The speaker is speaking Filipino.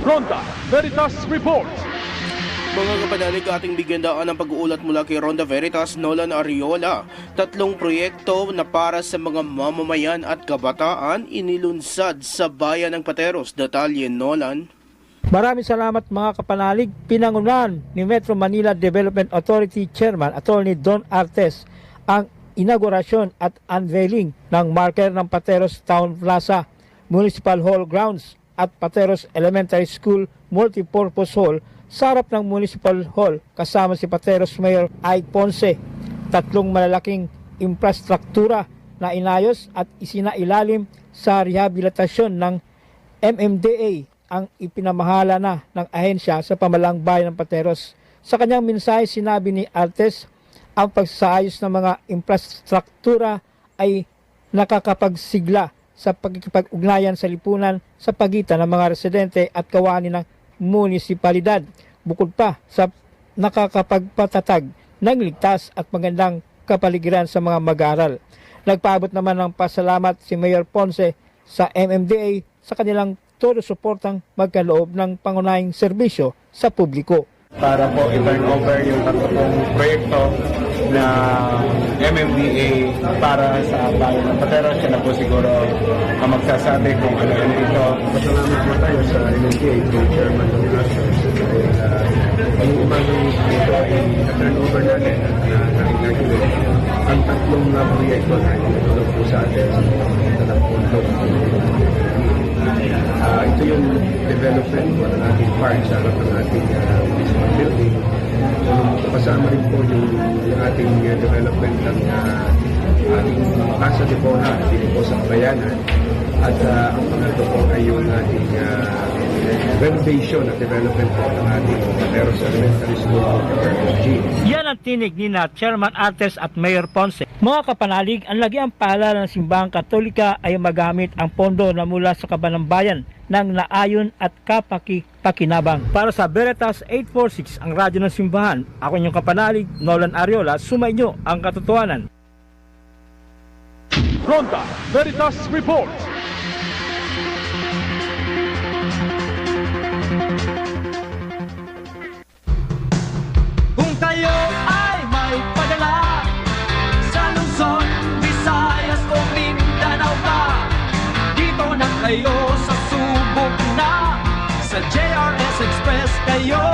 Ronda Veritas Report. Mga kapanalig, ating bigyandaan ang pag-uulat mula kay Ronda Veritas, Nolan Ariola. 3 proyekto na para sa mga mamamayan at kabataan inilunsad sa bayan ng Pateros. Detalye, Nolan. Maraming salamat mga kapanalig. Pinangunahan ni Metro Manila Development Authority Chairman Attorney Don Artes ang inaugurasyon at unveiling ng marker ng Pateros Town Plaza, Municipal Hall Grounds at Pateros Elementary School Multipurpose Hall sa harap ng Municipal Hall kasama si Pateros Mayor Ike Ponce. 3 malalaking infrastruktura na inayos at isinailalim sa rehabilitasyon ng MMDA ang ipinamahala na ng ahensya sa pamalang bayan ng Pateros. Sa kanyang mensahe, sinabi ni Artes, ang pagsaayos ng mga infrastruktura ay nakakapagsigla sa pagkikipag-ugnayan sa lipunan sa pagitan ng mga residente at kawani ng munisipalidad. Bukod pa sa nakakapagpatatag ng ligtas at magandang kapaligiran sa mga mag-aaral. Nagpaabot naman ng pasalamat si Mayor Ponce sa MMDA sa kanilang todo suportang magkaloob ng pangunahing serbisyo sa publiko. Para po i-turn over yung 3 proyekto na MMDA para sa bayan ng Pateros. Siya na po siguro ang magsasabi kung ano ito. Pasalamat po tayo sa MMDA, kay Chairman ng National. Ang ibang ito ay turn over natin at na-inaugurate ang 3 proyekto na itulog po sa atin sa pagkakita ng pondo. Ito yung development po ng ating park sa harap ng ating municipal building. Kasama rin po yung ating development ng ating Casa de Boha dito po sa Bayanan. At ang pangatlo po ay yung ating renovation at development po ng ating Pateros Elementary School. Yan ang tinig ni na Chairman Artes at Mayor Ponce. Mga kapanalig, ang lagiang paalala ng Simbahang Katolika ay magamit ang pondo na mula sa kaban ng bayan ng naayon at kapaki-pakinabang. Para sa Veritas 846, ang radyo ng Simbahan, ako inyong kapanalig, Nolan Ariola, sumainyo ang katotohanan. Ronda Veritas Report. Kung kayo ay may padala sa Luzon, Visayas o Mindanao pa, dito na kayo sa Subok na, sa JRS Express kayo